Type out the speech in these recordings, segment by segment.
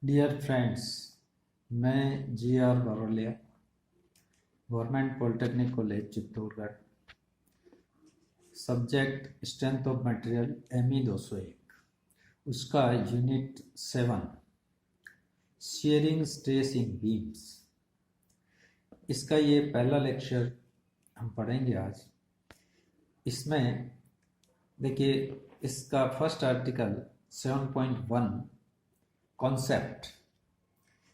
Dear friends, मैं G R Barolia, government polytechnic college Chittorgarh. Subject strength of material ME 201, उसका unit 7 shearing stress in beams. इसका ये पहला lecture हम पढ़ेंगे आज। इसमें देखिए, इसका first article 7.1 concept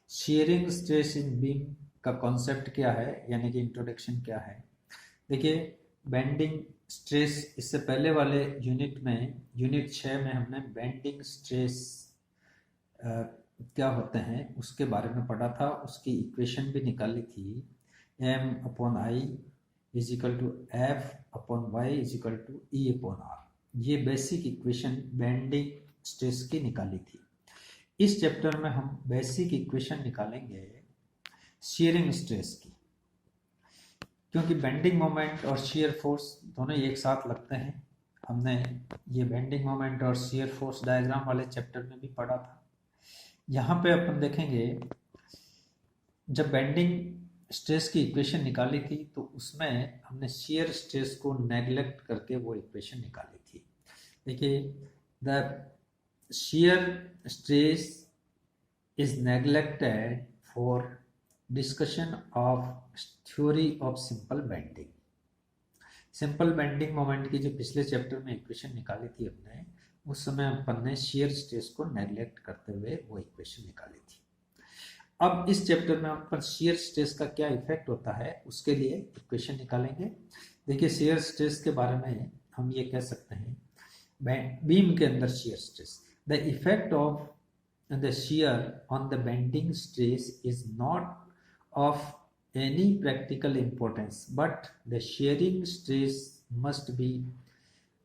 sharing stress इन बीम का कॉन्सेप्ट क्या है, यानी कि इंट्रोडक्शन क्या है। देखिए, बेंडिंग स्ट्रेस, इससे पहले वाले यूनिट में, यूनिट 6 में हमने बेंडिंग स्ट्रेस क्या होते हैं उसके बारे में पढ़ा था। उसकी इक्वेशन भी निकाली थी, M/I = F/Y = E/R। ये बेसिक इक्वेशन बेंडिंग स्ट्रेस की निकाली थी। इस चैप्टर में हम बेसिक इक्वेशन निकालेंगे शेयरिंग स्ट्रेस की, क्योंकि बेंडिंग मोमेंट और शेयर फोर्स दोनों एक साथ लगते हैं। हमने ये बेंडिंग मोमेंट और शेयर फोर्स डायग्राम वाले चैप्टर में भी पढ़ा था। यहाँ पे अपन देखेंगे, जब बेंडिंग स्ट्रेस की इक्वेशन निकाली थी तो उसमें हमने शेयर स्ट्रेस को नेग्लेक्ट करके वो इक्वेशन निकाली थी। देखिए, the shear stress is neglected for discussion of theory of simple bending। Simple bending moment की जो पिछले चैप्टर में इक्वेशन निकाली थी हमने, उस समय अपन ने शेयर स्ट्रेस को नेग्लेक्ट करते हुए वो इक्वेशन निकाली थी। अब इस चैप्टर में अपन शेयर स्ट्रेस का क्या इफेक्ट होता है उसके लिए इक्वेशन निकालेंगे। देखिए, शेयर स्ट्रेस के बारे में हम ये कह सकते हैं, बीम के अंदर shear stress, the effect of the shear on the bending stress is not of any practical importance, but the shearing stress must be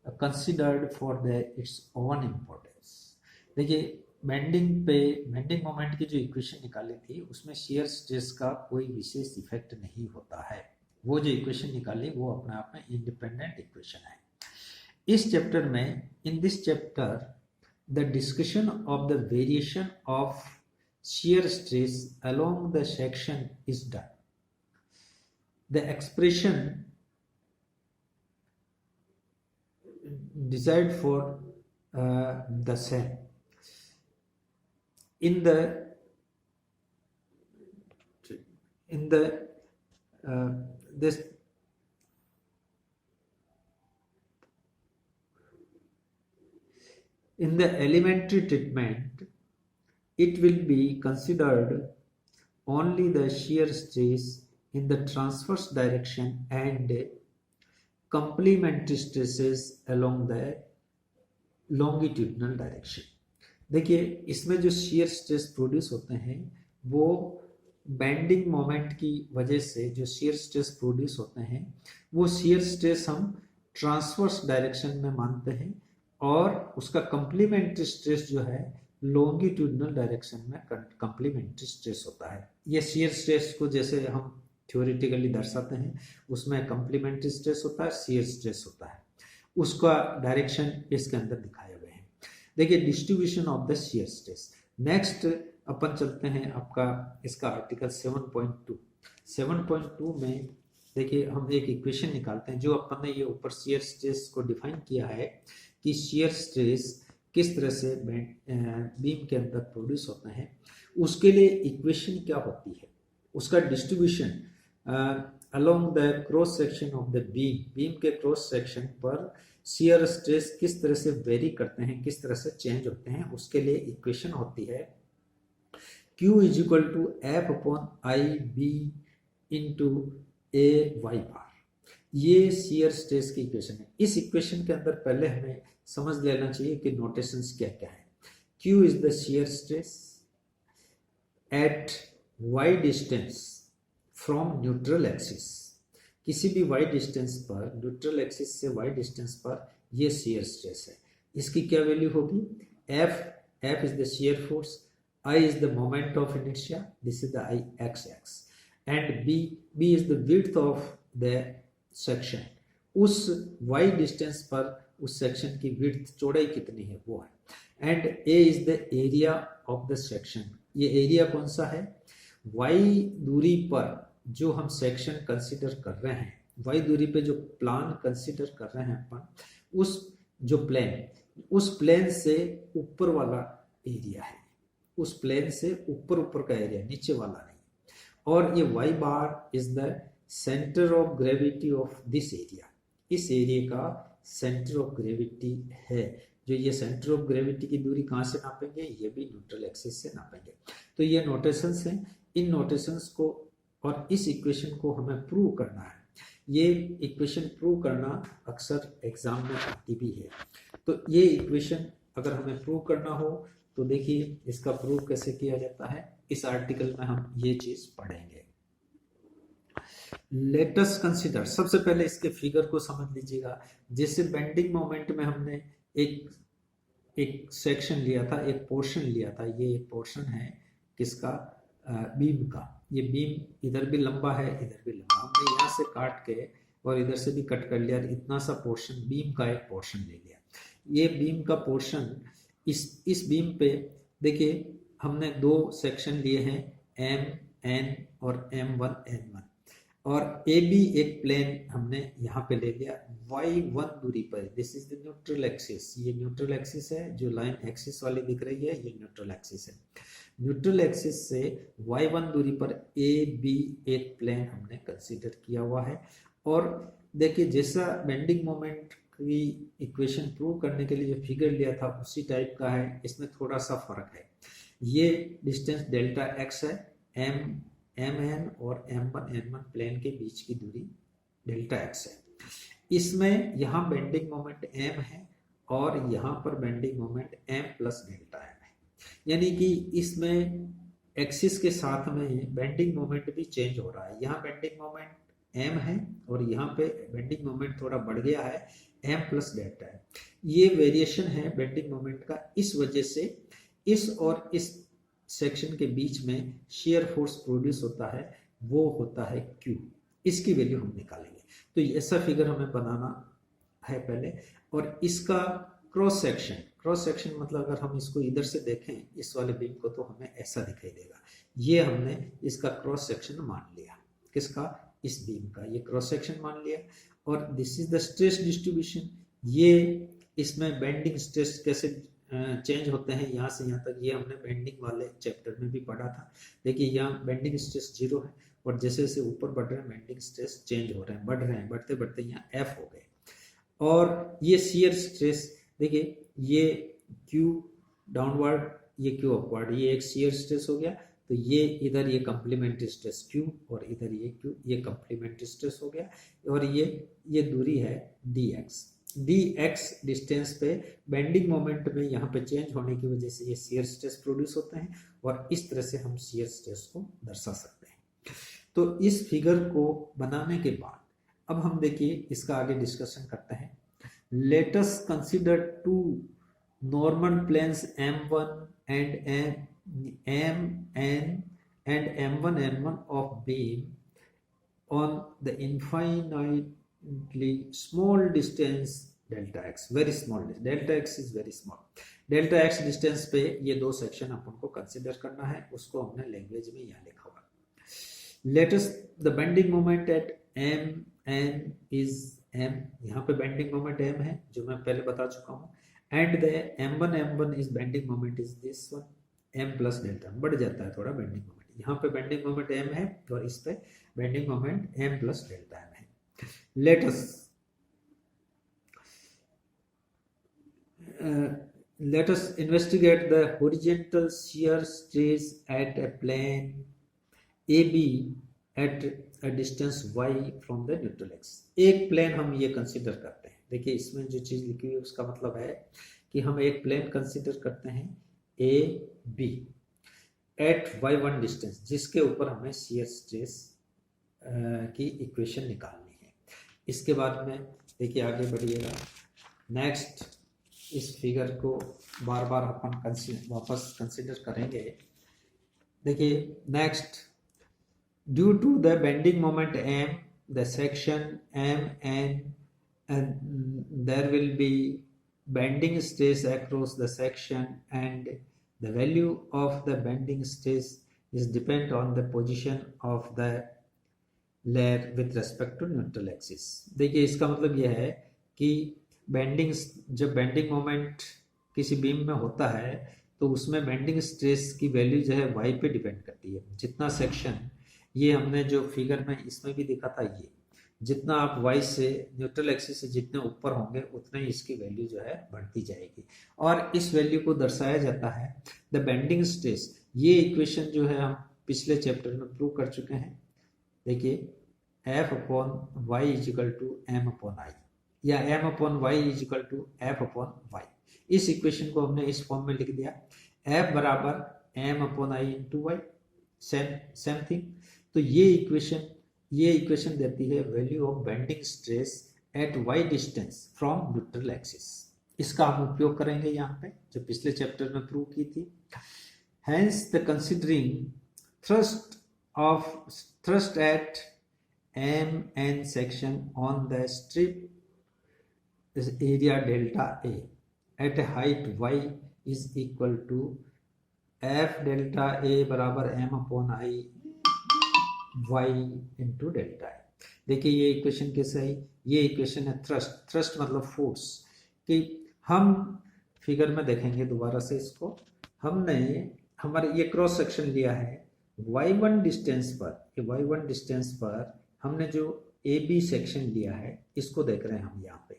considered for its own importance। देखिए, बेंडिंग मोमेंट की जो equation निकाली थी उसमें shear stress का कोई विशेष effect नहीं होता है। वो जो इक्वेशन निकाली वो अपने आप में इंडिपेंडेंट इक्वेशन है। इस चैप्टर में, in this chapter, the discussion of the variation of shear stress along the section is done। The expression desired for the same in the this in the elementary treatment, it will be considered only the shear stress in the transverse direction and complementary stresses along the longitudinal direction। देखिए, इसमें जो shear stress produce होते हैं वो bending moment की वजह से जो shear stress प्रोड्यूस होते हैं वो shear stress हम ट्रांसवर्स डायरेक्शन में मानते हैं, और उसका कंप्लीमेंट्री स्ट्रेस जो है लॉन्गिट्यूडनल डायरेक्शन में कंप्लीमेंट्री स्ट्रेस होता है। ये शेयर स्ट्रेस को जैसे हम थ्योरेटिकली दर्शाते हैं, उसमें कंप्लीमेंट्री स्ट्रेस होता है, शेयर स्ट्रेस होता है, उसका डायरेक्शन इसके अंदर दिखाए हुए हैं। देखिए, distribution of the shear stress. Next अपन चलते हैं आपका इसका आर्टिकल 7.2 में। देखिए, हम एक इक्वेशन निकालते हैं जो अपन ने ये ऊपर शेयर स्ट्रेस को डिफाइन किया है कि शेयर स्ट्रेस किस तरह से बीम के अंदर प्रोड्यूस होता है। उसके लिए इक्वेशन क्या होती है, उसका distribution along the cross section of the beam के क्रॉस सेक्शन पर शेयर स्ट्रेस किस तरह से वेरी करते हैं, किस तरह से चेंज होते हैं, उसके लिए इक्वेशन होती है Q = F/IB × AY/R। ये शेयर स्ट्रेस की इक्वेशन है। इस इक्वेशन के अंदर पहले हमें समझ लेना चाहिए कि नोटेशंस क्या क्या है। Q is the shear stress eight y distance from neutral axis. किसी भी y डिस्टेंस पर, न्यूट्रल एक्सिस से y डिस्टेंस पर ये शेयर स्ट्रेस है। इसकी क्या वैल्यू होगी? F is the shear force, I is the moment of inertia, this is the Ix, and B is the width of the section. उस y distance पर उस सेक्शन की विड्थ, चौड़ाई कितनी है वो है, and A is the area of the section. ये एरिया कौन सा है, वाई दूरी पर जो हम सेक्शन कंसिडर कर रहे हैं, वाई दूरी पे जो प्लान कंसिडर कर रहे हैं अपन, उस जो प्लेन, उस प्लेन से ऊपर वाला एरिया है, उस प्लेन से ऊपर ऊपर का एरिया, नीचे वाला नहीं। और ये Y bar is the centre of gravity of this area, इस एरिया का सेंटर ऑफ ग्रेविटी है। जो ये सेंटर ऑफ ग्रेविटी की दूरी कहाँ से नापेंगे, ये भी न्यूट्रल एक्सिस से नापेंगे। तो ये नोटेशंस हैं, इन नोटेशंस को और इस इक्वेशन को हमें प्रूव करना है। ये इक्वेशन प्रूव करना अक्सर एग्जाम में आती भी है। तो ये इक्वेशन अगर हमें प्रूव करना हो तो देखिए इसका प्रूव कैसे किया जाता है, इस आर्टिकल में हम ये चीज पढ़ेंगे। लेटेस्ट कंसीडर, सबसे पहले इसके फिगर को समझ लीजिएगा। जैसे बेंडिंग मोमेंट में हमने एक सेक्शन लिया था, एक पोर्शन लिया था, ये एक पोर्शन है किसका, बीम का। ये बीम इधर भी लंबा है, इधर भी लंबा, हमने यहाँ से काट के और इधर से भी कट कर लिया, इतना सा पोर्शन बीम का एक पोर्शन ले लिया। ये बीम का पोर्शन, इस बीम पे देखिए हमने दो सेक्शन लिए हैं, एम एन और M1 N1, और ए बी एक प्लेन हमने यहाँ पे ले लिया y1 दूरी पर। This is the neutral axis, ये न्यूट्रल एक्सिस है, जो लाइन एक्सिस वाली दिख रही है ये न्यूट्रल एक्सिस है। न्यूट्रल एक्सिस से y1 दूरी पर ए बी एक प्लेन हमने कंसीडर किया हुआ है। और देखिए जैसा बेंडिंग मोमेंट की इक्वेशन प्रूव करने के लिए जो फिगर लिया था उसी टाइप का है, इसमें थोड़ा सा फर्क है। ये डिस्टेंस डेल्टा एक्स है, एम एन और M1 N1 प्लेन के बीच की दूरी डेल्टा एक्स है। इसमें यहाँ बेंडिंग मोमेंट m है और यहाँ पर bending moment m plus delta m है, यानी कि इसमें एक्सिस के साथ में बेंडिंग मोमेंट भी चेंज हो रहा है। यहाँ बेंडिंग मोमेंट m है और यहाँ पे बेंडिंग मोमेंट थोड़ा बढ़ गया है, m प्लस डेल्टा है। ये वेरिएशन है बेंडिंग मोमेंट का, इस वजह से इस और इस सेक्शन के बीच में शेयर फोर्स प्रोड्यूस होता है, वो होता है Q। इसकी वैल्यू हम निकालेंगे। तो ऐसा फिगर हमें बनाना है पहले, और इसका क्रॉस सेक्शन मतलब अगर हम इसको इधर से देखें इस वाले बीम को तो हमें ऐसा दिखाई देगा। ये हमने इसका क्रॉस सेक्शन मान लिया, किसका, इस बीम का ये क्रॉस सेक्शन मान लिया। और this is the stress distribution, ये इसमें बेंडिंग स्ट्रेस कैसे चेंज होते हैं यहाँ से यहाँ तक, ये हमने बेंडिंग वाले चैप्टर में भी पढ़ा था। देखिए यहाँ बेंडिंग स्ट्रेस 0 है और जैसे जैसे ऊपर बढ़ रहे हैं बेंडिंग स्ट्रेस चेंज हो रहे हैं, बढ़ रहे हैं, बढ़ते बढ़ते यहाँ F हो गए। और ये शियर स्ट्रेस देखिए, ये Q डाउनवर्ड, ये Q अपवर्ड, ये एक शियर स्ट्रेस हो गया। तो ये इधर ये कंप्लीमेंट्री स्ट्रेस Q और इधर ये Q, ये कंप्लीमेंट्री स्ट्रेस हो गया। और ये दूरी है dx डिस्टेंस पे बेंडिंग मोमेंट में यहाँ पे चेंज होने की वजह से ये शियर स्ट्रेस प्रोड्यूस होते हैं, और इस तरह से हम शियर स्ट्रेस को दर्शा सकते हैं। तो इस फिगर को बनाने के बाद अब हम देखिए इसका आगे डिस्कशन करते हैं। Let us consider two normal planes M1 and MN and M1 N1 of beam on the infinitely small distance delta x, very small, delta x is very small। delta x distance पे ये दो section अपन को consider करना है, उसको हमने language में यहाँ लिखा हुआ। Let us the bending moment at M is M, यहाँ पे बेंडिंग मोमेंट M है जो मैं पहले बता चुका हूँ, and the M1 is bending moment is this one, M plus delta, बढ़ जाता है थोड़ा बेंडिंग मोमेंट। यहाँ पे बेंडिंग मोमेंट M है और इस पे bending moment M plus delta M है। Let us investigate the horizontal shear stress at a plane AB at a distance y from the neutral x। एक प्लेन हम ये कंसीडर करते हैं। देखिए इसमें जो चीज लिखी हुई है उसका मतलब है कि हम एक प्लेन कंसीडर करते हैं AB एट y1 डिस्टेंस, जिसके ऊपर हमें शियर स्ट्रेस की इक्वेशन निकालनी है। इसके बाद में देखिए आगे बढ़िएगा, नेक्स्ट इस फिगर को बार बार अपन वापस कंसीडर करेंगे। देखिए next, due to the bending moment M, the section MN and there will be bending stress across the section and The value of the bending stress is depend on the position of the layer with respect to neutral axis. देखिए इसका मतलब यह है कि bending, जब bending moment किसी beam में होता है तो उसमें बेंडिंग स्ट्रेस की वैल्यू जो है y पे डिपेंड करती है। जितना सेक्शन, ये हमने जो फिगर में इसमें भी देखा था, ये जितना आप y से न्यूट्रल एक्सिस से जितने ऊपर होंगे उतने ही इसकी वैल्यू जो है बढ़ती जाएगी, और इस वैल्यू को दर्शाया जाता है द बेंडिंग स्ट्रेस। ये इक्वेशन जो है हम पिछले चैप्टर में प्रूव कर चुके हैं। देखिए F upon Y is equal to M upon I, या M upon Y is equal to F upon Y. इस इक्वेशन को हमने इस फॉर्म में लिख दिया, एफ बराबर M upon I into Y, same thing. तो ये इक्वेशन देती है value of bending stress at Y distance from neutral axis. इसका हम उपयोग करेंगे यहाँ पे, जो पिछले चैप्टर में प्रूव की थी। Hence the considering thrust at MN section on the strip area delta A at a height y is equal to f delta A बराबर m upon I y into delta A. देखिए ये equation कैसे है, ये equation है thrust मतलब force कि हम फिगर में देखेंगे दोबारा से इसको। हमने हमारे ये क्रॉस सेक्शन लिया है y1 डिस्टेंस पर, ये y1 डिस्टेंस पर हमने जो AB सेक्शन लिया है इसको देख रहे हैं हम यहाँ पे।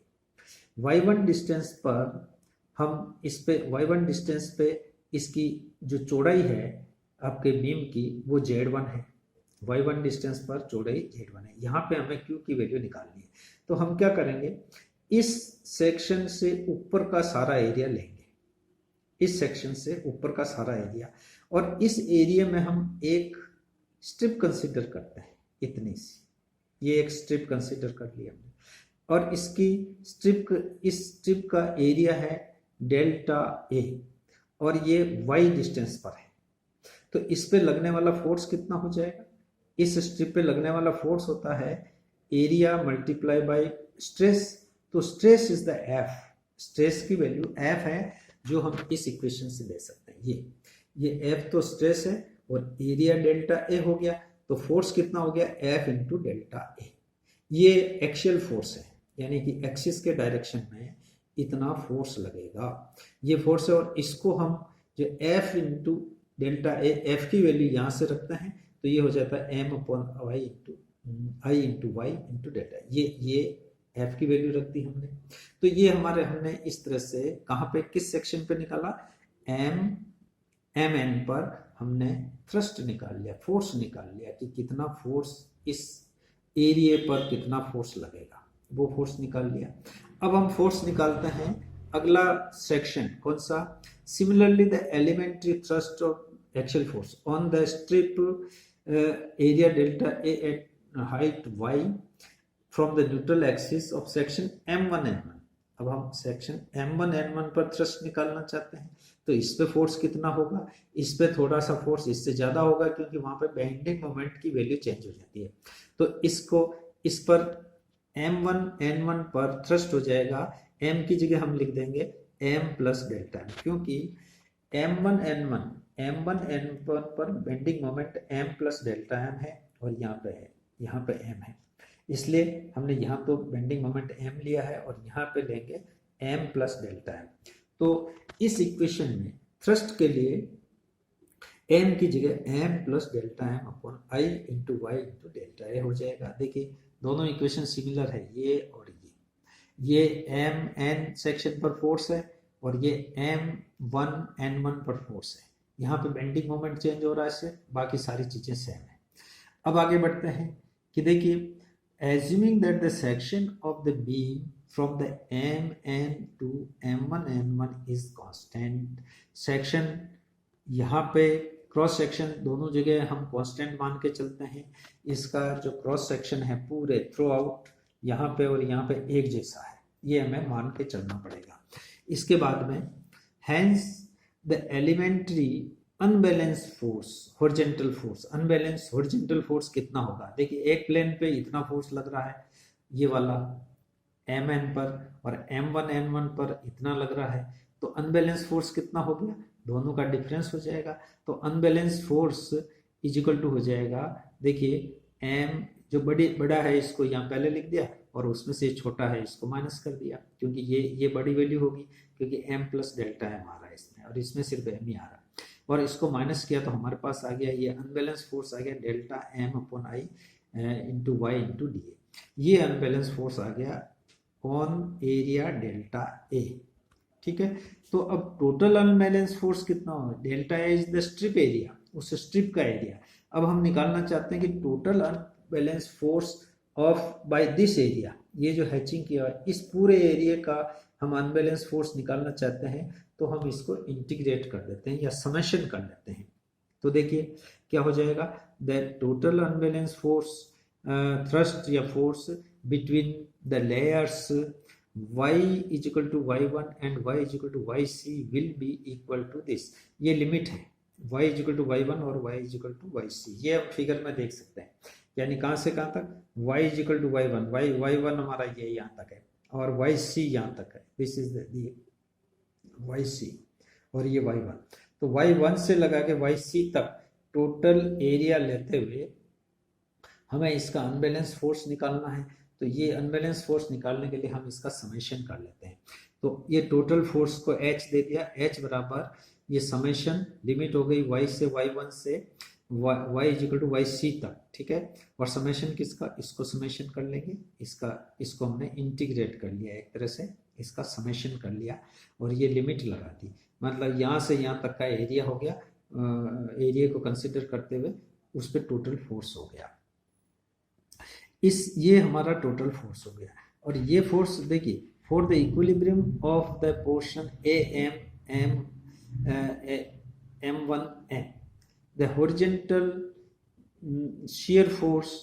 y1 डिस्टेंस पर हम इस पे y1 डिस्टेंस पे इसकी जो चौड़ाई है आपके बीम की वो Z1 है। y1 डिस्टेंस पर चौड़ाई Z1 है। यहाँ पे हमें Q की वैल्यू निकालनी है, तो हम क्या करेंगे, इस सेक्शन से ऊपर का सारा एरिया लेंगे, इस सेक्शन से ऊपर का सारा एरिया, और इस एरिया में हम एक स्ट्रिप कंसीडर करते हैं, इतनी सी, ये एक स्ट्रिप कंसीडर कर लिया हमने, और इस स्ट्रिप का एरिया है डेल्टा ए, और ये वाई डिस्टेंस पर है। तो इस पे लगने वाला फोर्स कितना हो जाएगा, इस स्ट्रिप पे लगने वाला फोर्स होता है एरिया मल्टीप्लाई बाय स्ट्रेस। तो stress is the F, stress की वैल्यू एफ है जो हम इस इक्वेशन से ले सकते हैं। ये एफ तो स्ट्रेस है और एरिया डेल्टा ए हो गया, तो फोर्स कितना हो गया, एफ इंटू डेल्टा ए। ये एक्सियल फोर्स है, यानी कि एक्सिस के डायरेक्शन में इतना फोर्स लगेगा, ये फोर्स है। और इसको हम जो एफ इंटू डेल्टा ए, एफ की वैल्यू यहाँ से रखते हैं तो ये हो जाता है एम अपॉन वाई इंटू आई इंटू वाई इंटू डेल्टा। ये एफ की वैल्यू रख दी हमने। तो ये हमने इस तरह से कहाँ पे, किस सेक्शन पे निकाला, एम एन पर हमने थ्रस्ट निकाल लिया, फोर्स निकाल लिया कि कितना फोर्स इस एरिया पर कितना फोर्स लगेगा, वो फोर्स निकाल लिया। अब हम फोर्स निकालते हैं अगला सेक्शन, कौन सा, similarly the elementary thrust of axial force on the strip area delta a at height y from the neutral axis of section M1N1। अब हम सेक्शन M1N1 पर थ्रस्ट निकालना चाहते हैं, तो इस पे फोर्स कितना होगा, इस पे थोड़ा सा फोर्स इससे ज्यादा होगा क्योंकि वहां पे बेंडिंग मोमेंट की वैल्यू चेंज हो जाती है। तो इस पर M1N1 पर थ्रस्ट हो जाएगा, M की जगह हम लिख देंगे M प्लस डेल्टा, क्योंकि M1N1 पर bending moment M plus delta M है और यहाँ पे M है, इसलिए हमने यहाँ तो बेंडिंग मोमेंट M लिया है और यहाँ पे लेंगे M प्लस डेल्टा M। तो इस इक्वेशन में थ्रस्ट के लिए M की जगह M plus delta M upon I into Y into delta A हो जाएगा। देखिए दोनों इक्वेशन सिमिलर है, ये और ये M N सेक्शन पर फोर्स है और ये M1N1 पर फोर्स है। यहाँ पे बेंडिंग मोमेंट चेंज हो रहा है, इससे बाकी सारी चीजें सेम है। अब आगे बढ़ते हैं कि देखिए assuming that the section of the beam from the MN to M1N1 is constant, section यहाँ पे क्रॉस सेक्शन दोनों जगह हम कांस्टेंट मान के चलते हैं। इसका जो क्रॉस सेक्शन है पूरे थ्रू आउट यहाँ पे और यहाँ पे एक जैसा है, ये हमें मान के चलना पड़ेगा। इसके बाद में hence the elementary unbalance force, horizontal force, unbalance horizontal force कितना होगा, देखिए एक प्लेन पे इतना फोर्स लग रहा है ये वाला MN पर और M1N1 पर इतना लग रहा है, तो अनबैलेंस फोर्स कितना हो गया, दोनों का डिफरेंस हो जाएगा। तो unbalance force is equal to हो जाएगा, देखिए एम जो बड़ा है इसको यहाँ पहले लिख दिया और उसमें से छोटा है इसको माइनस कर दिया, क्योंकि ये बड़ी वैल्यू होगी क्योंकि एम प्लस डेल्टा एम आ रहा है इसमें और इसमें सिर्फ एम ही आ रहा है, और इसको माइनस किया तो हमारे पास आ गया ये अनबैलेंस फोर्स आ गया delta M upon I into Y into d a. ये अनबैलेंस फोर्स आ गया ऑन एरिया डेल्टा ए। ठीक है, तो अब टोटल अनबैलेंस फोर्स कितना होगा, delta A is the strip area, उस स्ट्रिप का एरिया। अब हम निकालना चाहते हैं कि total unbalance force of by this area, ये जो हैचिंग किया है इस पूरे एरिया का हम अनबैलेंस फोर्स निकालना चाहते हैं, तो हम इसको इंटीग्रेट कर देते हैं या समेशन कर लेते हैं। तो देखिए क्या हो जाएगा, the total unbalance force thrust या force between the layers y is equal to y1 and y is equal to yc will be equal to this। ये लिमिट है, y is equal to y1 और y is equal to yc, ये हम figure में देख सकते हैं। यानी कहाँ से कहाँ तक, y is equal to y1, y1 हमारा ये यहाँ तक है और yc यहाँ तक है, दिस इज द yc और ये y1। तो y1 से लगा के yc तक टोटल एरिया लेते हुए हमें इसका अनबैलेंस फोर्स निकालना है। तो ये अनबैलेंस फोर्स निकालने के लिए हम इसका समेशन कर लेते हैं। तो ये टोटल फोर्स को h दे दिया, h बराबर ये समेशन लिमिट हो गई y से y1 से y is equal to yc तक। ठीक है, और समेशन किसका, इसको समेशन कर लेंगे, इसको हमने इंटीग्रेट कर लिया एक तरह से, इसका समेशन कर लिया और ये लिमिट लगा दी, मतलब यहाँ से यहाँ तक का एरिया हो गया, एरिया को कंसिडर करते हुए उस पर टोटल फोर्स हो गया। ये हमारा टोटल फोर्स हो गया। और ये फोर्स देखिए, for the equilibrium of the portion a m m1 m, the horizontal shear force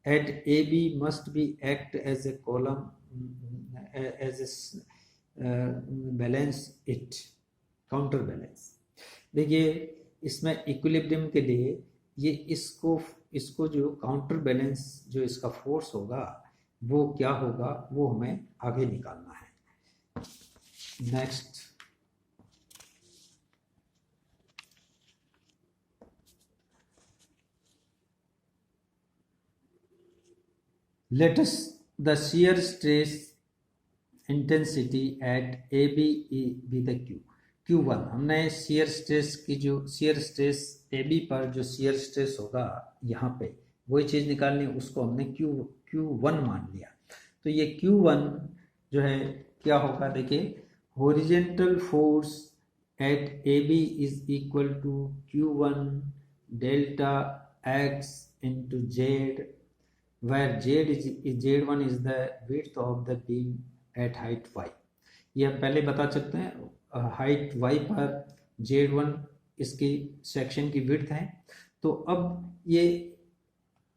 at AB must be act as a column as a balance it, counter balance। देखिए इसमें equilibrium के लिए ये इसको जो काउंटर बैलेंस जो इसका force होगा वो क्या होगा, वो हमें आगे निकालना है। Next, let us the shear stress intensity at AB be the Q1। हमने shear stress की जो shear stress AB पर जो shear stress होगा यहाँ पे वही चीज़ निकालनी है, उसको हमने Q1 मान लिया। तो ये Q1 जो है क्या होगा, देखिए horizontal force at AB is equal to Q1 delta x into Z, where Z1 is the width of the beam at height y। ये हम पहले बता सकते हैं, हाइट y पर Z1 इसकी सेक्शन की विड्थ है। तो अब ये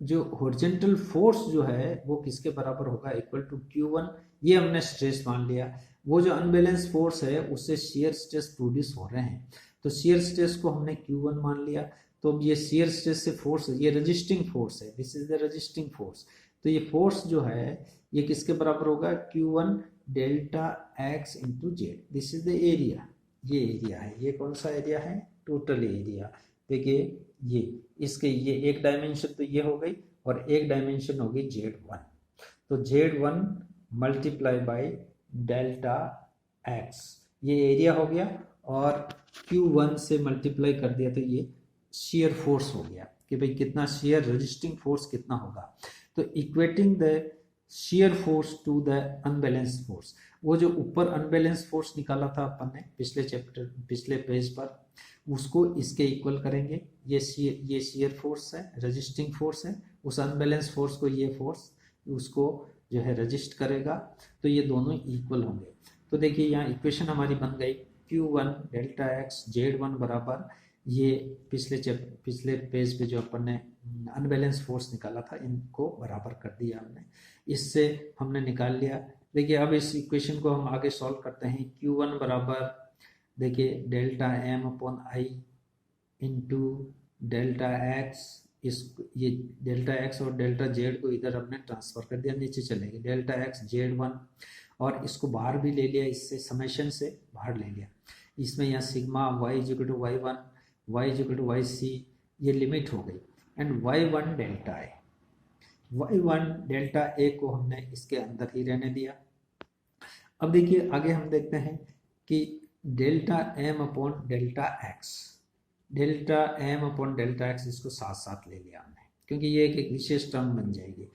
जो हॉरिजॉन्टल फोर्स जो है वो किसके बराबर होगा, इक्वल टू Q1। ये हमने स्ट्रेस मान लिया, वो जो अनबैलेंस फोर्स है उससे शियर स्ट्रेस प्रोड्यूस हो रहे हैं, तो शियर स्ट्रेस को हमने Q1 मान लिया। तो अब ये शियर स्ट्रेस से फोर्स, ये रजिस्टिंग फोर्स है, this is the resisting force. तो ये फोर्स जो है ये किसके बराबर होगा, Q1 delta x into Z, this is the area. ये एरिया है, ये कौन सा एरिया है, टोटल एरिया। देखिए ये इसके ये एक डायमेंशन तो ये हो गई और एक डायमेंशन होगी Z1। तो Z1 multiply by delta x, ये एरिया हो गया, और Q1 से मल्टीप्लाई कर दिया तो ये शियर फोर्स हो गया कि भाई कितना शियर रजिस्टिंग फोर्स कितना होगा। तो equating the shear force to the unbalance force, वो जो ऊपर अनबैलेंस फोर्स निकाला था अपन ने पिछले चैप्टर पिछले पेज पर, उसको इसके इक्वल करेंगे। ये शियर फोर्स है, रजिस्टिंग फोर्स है, उस अनबैलेंस फोर्स को ये फोर्स उसको जो है रजिस्ट करेगा, तो ये दोनों इक्वल होंगे। तो देखिए यहाँ इक्वेशन हमारी बन गई Q1 डेल्टा x Z1 बराबर, ये पिछले पेज पे जो अपन ने अनबैलेंस फोर्स निकाला था इनको बराबर कर दिया हमने, इससे हमने निकाल लिया। देखिए अब इस इक्वेशन को हम आगे सॉल्व करते हैं। Q1 बराबर देखिए delta m upon I into delta x, इस ये डेल्टा एक्स और डेल्टा जेड को इधर हमने ट्रांसफर कर दिया, नीचे चलेंगे डेल्टा एक्स Z1, और इसको बाहर भी ले लिया, इससे समेशन से बाहर ले लिया। इसमें यहाँ sigma y equal to y1, y equal to yc ये लिमिट हो गई, and y1 delta A, y1 delta A को हमने इसके अंदर ही रहने दिया। अब देखिए आगे हम देखते हैं कि delta M upon delta x, delta M upon delta x इसको साथ साथ ले लिया हमने, क्योंकि ये एक विशेष टर्म बन जाएगी।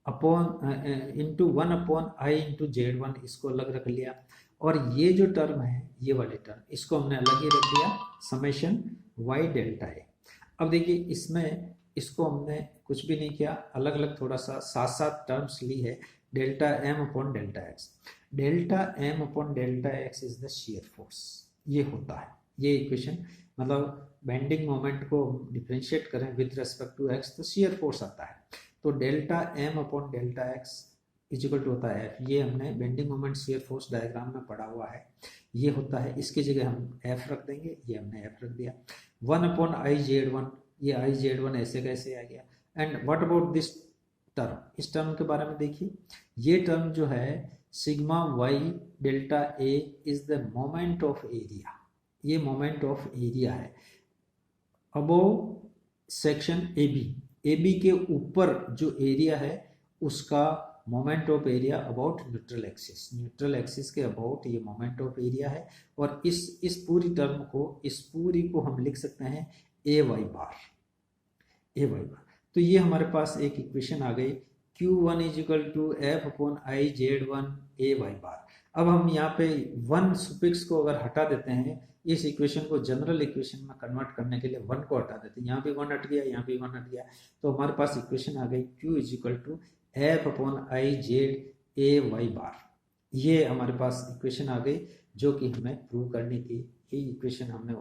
Upon into 1 upon I into Z1 इसको अलग रख लिया, और ये जो टर्म है ये वाले टर्म इसको हमने अलग ही रख दिया, समेशन y डेल्टा ए। अब देखिए इसमें इसको हमने कुछ भी नहीं किया, अलग अलग थोड़ा सा साथ साथ टर्म्स ली है, delta M upon delta x, delta M upon delta X is the shear force, ये होता है ये इक्वेशन, मतलब बेंडिंग मोमेंट को डिफरेंशिएट करें विद रिस्पेक्ट टू एक्स तो शियर फोर्स आता है, तो delta M upon delta X equal to होता है एफ, ये हमने bending moment shear force diagram में पढ़ा हुआ है, ये होता है, इसकी जगह हम एफ रख देंगे, ये हमने एफ रख दिया। 1 अपॉन आई Z1, ये आई Z1 ऐसे कैसे आ गया, and what about this term, इस टर्म के बारे में देखिए, ये टर्म जो है sigma Y delta A is the moment of area, ये मोमेंट ऑफ एरिया है अबोव सेक्शन ए बी के ऊपर जो एरिया है उसका moment of area about neutral axis, neutral axis के अबाउट ये मोमेंट ऑफ एरिया है, और इस पूरी टर्म को, इस पूरी को हम लिख सकते हैं ए वाई बार, ए वाई बार। तो ये हमारे पास एक इक्वेशन आ गई, Q1 is equal to F upon I Z1 A Y bar. अब हम यहाँ पे वन सुफिक्स को अगर हटा देते हैं, इस इक्वेशन को जनरल इक्वेशन में कन्वर्ट करने के लिए वन को हटा देते हैं, यहाँ भी वन हट गया, यहाँ भी वन हट गया, तो हमारे पास इक्वेशन आ गई Q is equal to F upon I Z A Y bar. ये हमारे पास इक्वेशन आ गई जो कि हमें प्रूव करनी थी, ये इक्वेशन हमने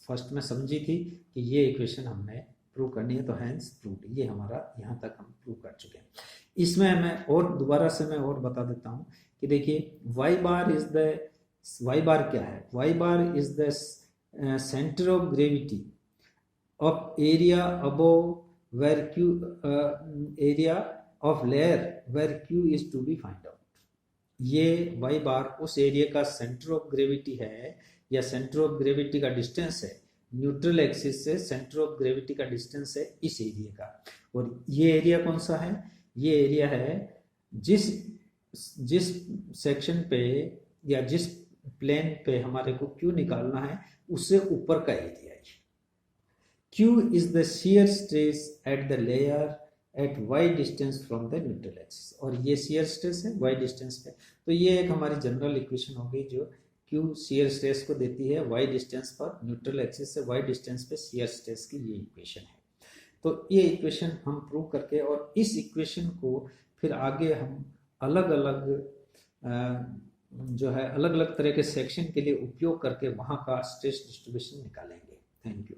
फर्स्ट में समझी थी कि ये इक्वेशन हमने प्रूव करनी है, तो हैंस प्रूव्ड, ये हमारा यहाँ तक हम प्रूव कर चुके हैं। इसमें हमें और दोबारा से मैं और बता देता हूँ कि देखिए Y bar is the, Y bar क्या है, Y bar is the centre of gravity of area above where Q, area of layer where Q is to be find out. ये वाई बार उस एरिया का centre of gravity है, या centre of gravity का distance है, neutral axis से centre of gravity का distance है इस एरिया का। और ये एरिया कौन सा है, ये एरिया है जिस सेक्शन पे या जिस प्लेन पे हमारे को क्यू निकालना है उससे ऊपर का एरिया है। Q is the shear stress at the layer at y distance from the neutral axis, और ये शियर स्ट्रेस है y डिस्टेंस पे। तो ये एक हमारी जनरल इक्वेशन होगी जो Q शियर स्ट्रेस को देती है y डिस्टेंस पर, न्यूट्रल एक्सिस से y डिस्टेंस पे शियर स्ट्रेस की ये इक्वेशन है। तो ये इक्वेशन हम प्रूव करके, और इस इक्वेशन को फिर आगे हम अलग अलग जो है अलग अलग तरह के सेक्शन के लिए उपयोग करके वहाँ का स्ट्रेस डिस्ट्रीब्यूशन निकालेंगे। Thank you.